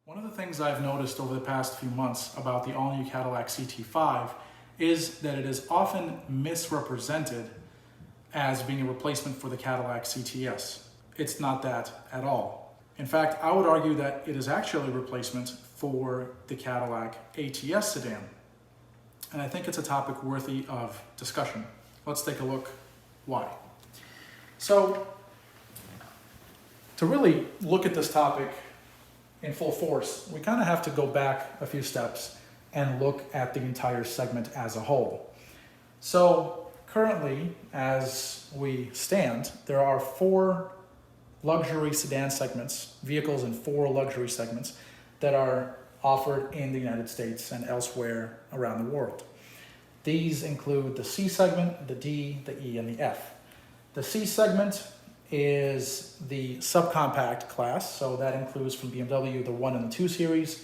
One of the things I've noticed over the past few months about the all-new Cadillac CT5 is that it is often misrepresented as being a replacement for the Cadillac CTS. It's not that at all. In fact, I would argue that it is actually a replacement for the Cadillac ATS sedan. And I think it's a topic worthy of discussion. Let's take a look why. So, to really look at this topic in full force, we kind of have to go back a few steps and look at the entire segment as a whole. So currently, as we stand, there are 4 luxury sedan segments, vehicles in 4 luxury segments that are offered in the United States and elsewhere around the world. These include the C segment, the D, the E, and the F. The C segment is the subcompact class, so that includes from BMW the 1 and the 2 series.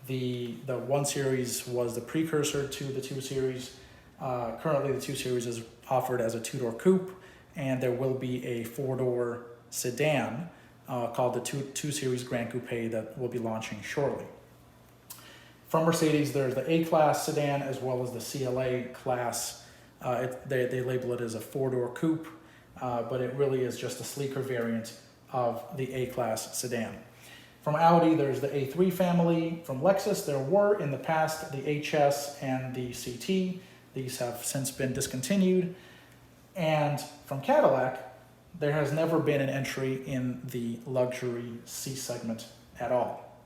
The 1 series was the precursor to the 2 series. Currently the 2 series is offered as a 2-door coupe, and there will be a 4-door sedan called the 2 Series Grand Coupe that will be launching shortly. From Mercedes, there's the A-Class sedan as well as the CLA class. They label it as a 4-door coupe. But it really is just a sleeker variant of the A-Class sedan. From Audi, there's the A3 family. From Lexus, there were in the past the HS and the CT. These have since been discontinued. And from Cadillac, there has never been an entry in the luxury C segment at all.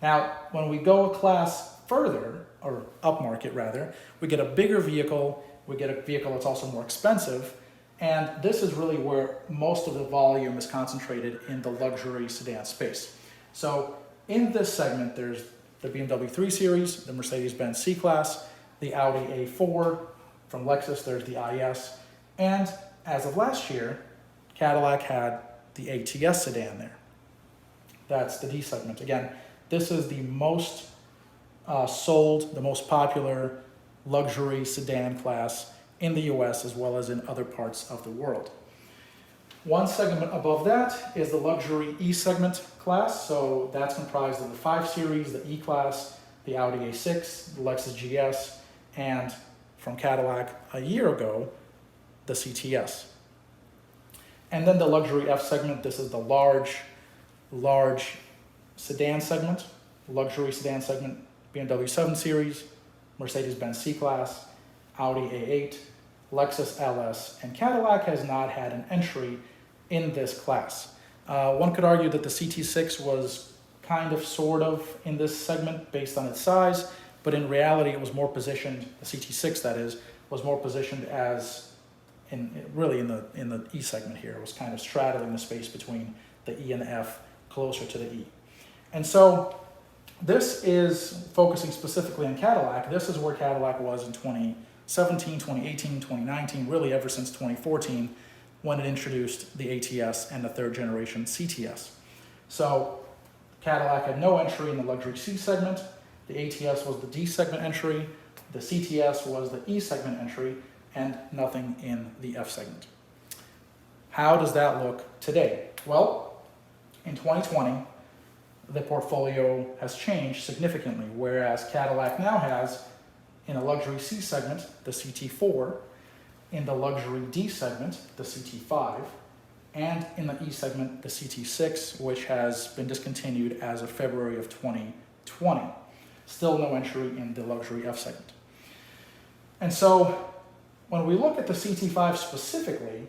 Now, when we go a class further, or upmarket rather, we get a bigger vehicle, we get a vehicle that's also more expensive, and this is really where most of the volume is concentrated in the luxury sedan space. So in this segment, there's the BMW 3 Series, the Mercedes-Benz C-Class, the Audi A4. From Lexus, there's the IS. And as of last year, Cadillac had the ATS sedan there. That's the D segment. Again, this is the most sold, the most popular luxury sedan class in the US as well as in other parts of the world. One segment above that is the luxury E segment class. So that's comprised of the 5 Series, the E class, the Audi A6, the Lexus GS, and from Cadillac a year ago, the CTS. And then the luxury F segment, this is the large sedan segment, luxury sedan segment, BMW 7 Series, Mercedes-Benz C-Class, Audi A8, Lexus LS, and Cadillac has not had an entry in this class. One could argue that the CT6 was kind of, sort of, in this segment based on its size, but in reality it was more positioned, the CT6 that is, was more positioned as, really in the E segment here. It was kind of straddling the space between the E and the F, closer to the E. And so this is focusing specifically on Cadillac. This is where Cadillac was in 2017, 2018, 2019, really ever since 2014 when it introduced the ATS and the 3rd generation CTS. So Cadillac had no entry in the luxury C segment, the ATS was the D segment entry, the CTS was the E segment entry, and nothing in the F segment. How does that look today? Well, in 2020, the portfolio has changed significantly, whereas Cadillac now has in the luxury C segment, the CT4, in the luxury D segment, the CT5, and in the E segment, the CT6, which has been discontinued as of February of 2020. Still no entry in the luxury F segment. And so, when we look at the CT5 specifically,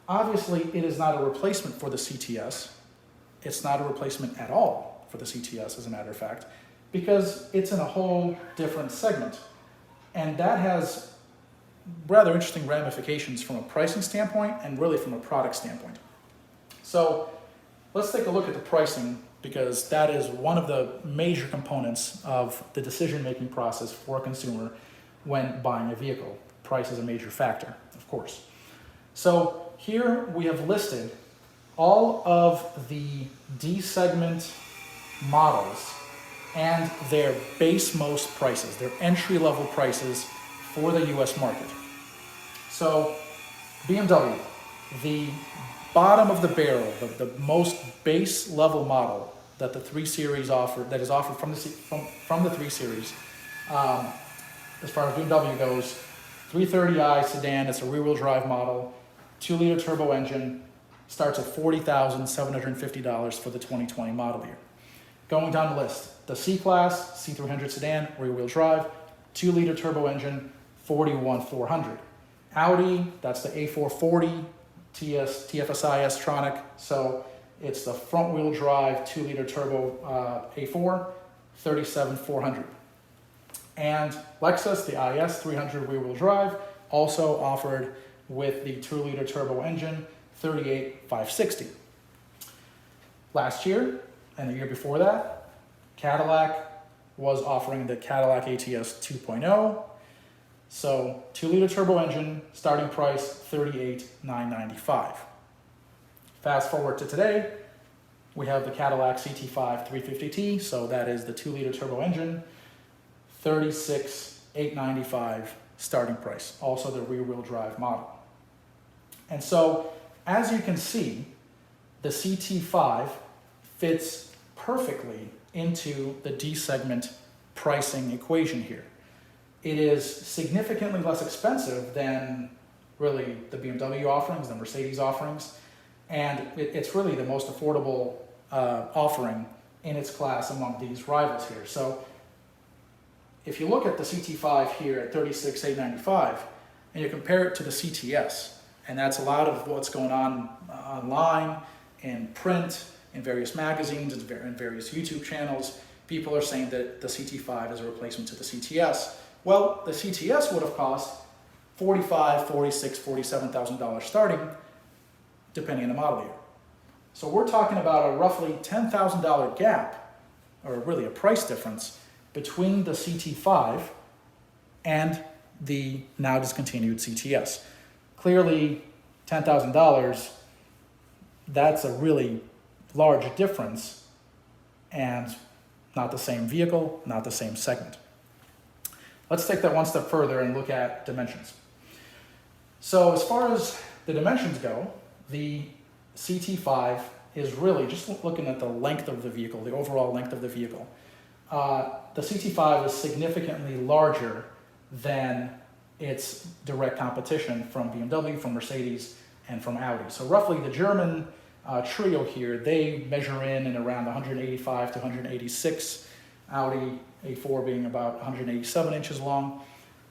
obviously it is not a replacement for the CTS. It's not a replacement at all for the CTS, as a matter of fact, because it's in a whole different segment. And that has rather interesting ramifications from a pricing standpoint and really from a product standpoint. So let's take a look at the pricing, because that is one of the major components of the decision-making process for a consumer when buying a vehicle. Price is a major factor, of course. So here we have listed all of the D segment models and their base most prices, their entry-level prices for the US market. So BMW, the bottom of the barrel, the most base level model, that the 3 Series offered, that is offered from the 3 Series. As far as BMW goes, 330i sedan, it's a rear-wheel drive model, 2-liter turbo engine, starts at $40,750 for the 2020 model year. Going down the list, the C-Class, C300 sedan, rear-wheel drive, 2-liter turbo engine, $41,400. Audi, that's the A440 TFSI S-Tronic, so it's the front-wheel drive 2-liter turbo A4, $37,400. And Lexus, the IS 300 rear-wheel drive, also offered with the 2-liter turbo engine, $38,560. Last year, and the year before that, Cadillac was offering the Cadillac ATS 2.0. So 2-liter turbo engine, starting price $38,995. Fast forward to today, we have the Cadillac CT5 350T, so that is the 2-liter turbo engine, $36,895 starting price, also the rear-wheel drive model. And so, as you can see, the CT5 fits perfectly into the D segment pricing equation here. It is significantly less expensive than really the BMW offerings, the Mercedes offerings, and it's really the most affordable offering in its class among these rivals here. So if you look at the CT5 here at $36,895 and you compare it to the CTS, and that's a lot of what's going on online, in print, in various magazines, in various YouTube channels, people are saying that the CT5 is a replacement to the CTS. Well, the CTS would have cost $45,000, $46,000, $47,000 starting, depending on the model year. So we're talking about a roughly $10,000 gap, or really a price difference, between the CT5 and the now discontinued CTS. Clearly, $10,000, that's a really large difference, and not the same vehicle, not the same segment. Let's take that one step further and look at dimensions. So as far as the dimensions go, the CT5 is really just looking at the length of the vehicle, the overall length of the vehicle. The CT5 is significantly larger than its direct competition from BMW, from Mercedes, and from Audi. So roughly the German trio here, they measure in around 185 to 186, Audi A4 being about 187 inches long.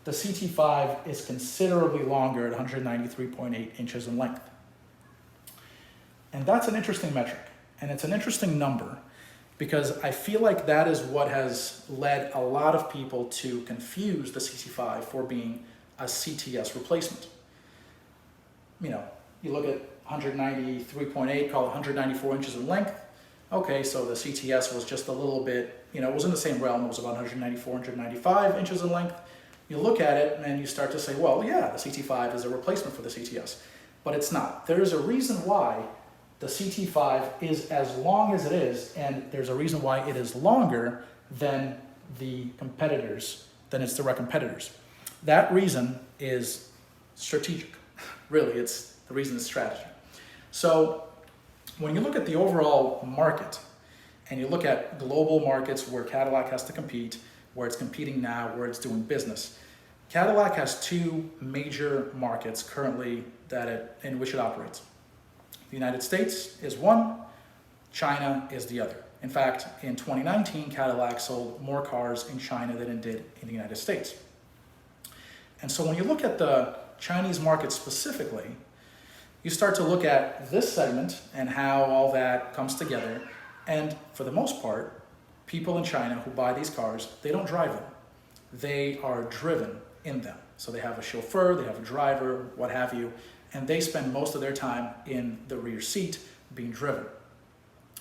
The CT5 is considerably longer at 193.8 inches in length. And that's an interesting metric, and it's an interesting number, because I feel like that is what has led a lot of people to confuse the CT5 for being a CTS replacement. You know, you look at 193.8, call it 194 inches in length. Okay, so the CTS was just a little bit, you know, it was in the same realm. It was about 194, 195 inches in length. You look at it and you start to say, well, yeah, the CT5 is a replacement for the CTS, but it's not. There is a reason why the CT5 is as long as it is, and there's a reason why it is longer than the competitors, than its direct competitors. That reason is strategic. Really, the reason is strategy. So when you look at the overall market, and you look at global markets where Cadillac has to compete, where it's competing now, where it's doing business, Cadillac has 2 major markets currently in which it operates. The United States is one, China is the other. In fact, in 2019, Cadillac sold more cars in China than it did in the United States. And so when you look at the Chinese market specifically, you start to look at this segment and how all that comes together. And for the most part, people in China who buy these cars, they don't drive them. They are driven in them. So they have a chauffeur, they have a driver, what have you, and they spend most of their time in the rear seat being driven.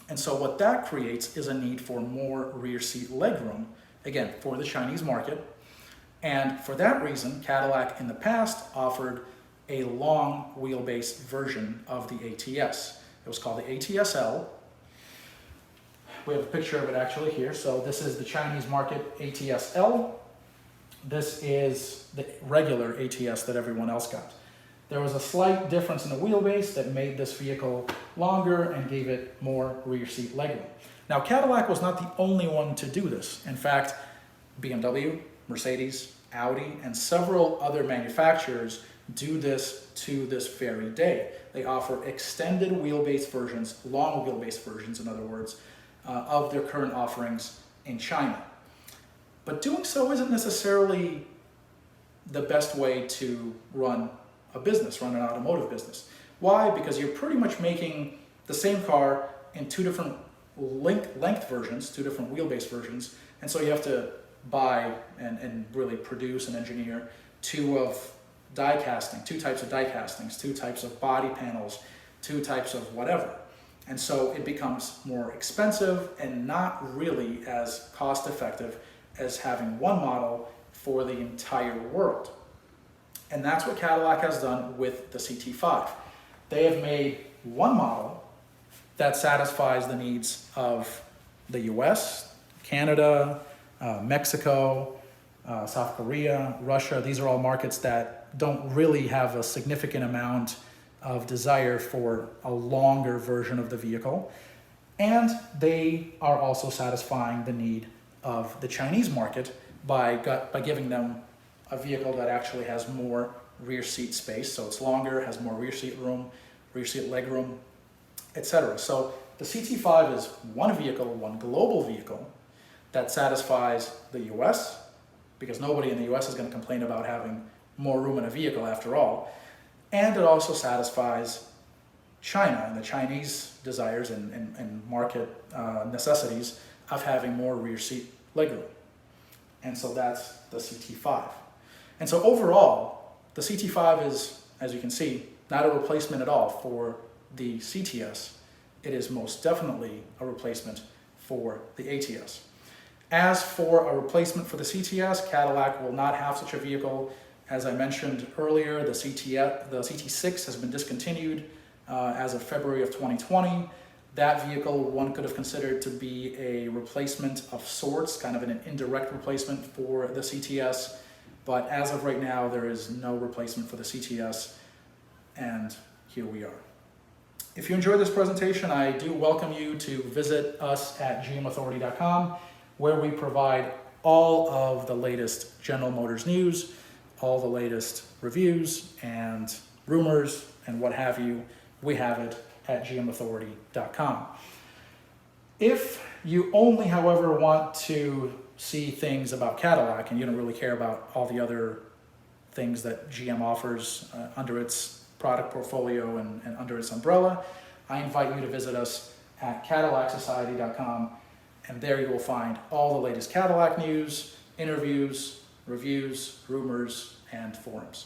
And so what that creates is a need for more rear seat legroom, again, for the Chinese market. And for that reason, Cadillac in the past offered a long wheelbase version of the ATS. It was called the ATS-L. We have a picture of it actually here. So this is the Chinese market ATS-L. This is the regular ATS that everyone else got. There was a slight difference in the wheelbase that made this vehicle longer and gave it more rear seat legroom. Now, Cadillac was not the only one to do this. In fact, BMW, Mercedes, Audi, and several other manufacturers do this to this very day. They offer extended wheelbase versions, long wheelbase versions, in other words, of their current offerings in China. But doing so isn't necessarily the best way to run a business, run an automotive business. Why? Because you're pretty much making the same car in two different length versions, two different wheelbase versions, and so you have to buy and really produce and engineer two types of die castings, two types of body panels, two types of whatever. And so it becomes more expensive and not really as cost effective as having one model for the entire world. And that's what Cadillac has done with the CT5. They have made one model that satisfies the needs of the US, Canada, Mexico, South Korea, Russia. These are all markets that don't really have a significant amount of desire for a longer version of the vehicle. And they are also satisfying the need of the Chinese market by giving them a vehicle that actually has more rear seat space. So it's longer, has more rear seat room, rear seat leg room, etc. So the CT5 is one vehicle, one global vehicle that satisfies the US, because nobody in the US is going to complain about having more room in a vehicle after all. And it also satisfies China and the Chinese desires and market necessities of having more rear seat legroom. And so that's the CT5. And so overall, the CT5 is, as you can see, not a replacement at all for the CTS. It is most definitely a replacement for the ATS. As for a replacement for the CTS, Cadillac will not have such a vehicle. As I mentioned earlier, the CT6 has been discontinued as of February of 2020. That vehicle one could have considered to be a replacement of sorts, kind of an indirect replacement for the CTS. But as of right now, there is no replacement for the CTS, and here we are. If you enjoyed this presentation, I do welcome you to visit us at gmauthority.com, where we provide all of the latest General Motors news, all the latest reviews and rumors and what have you. We have it at gmauthority.com. If you only, however, want to see things about Cadillac and you don't really care about all the other things that GM offers under its product portfolio and under its umbrella, I invite you to visit us at CadillacSociety.com, and there you will find all the latest Cadillac news, interviews, reviews, rumors, and forums.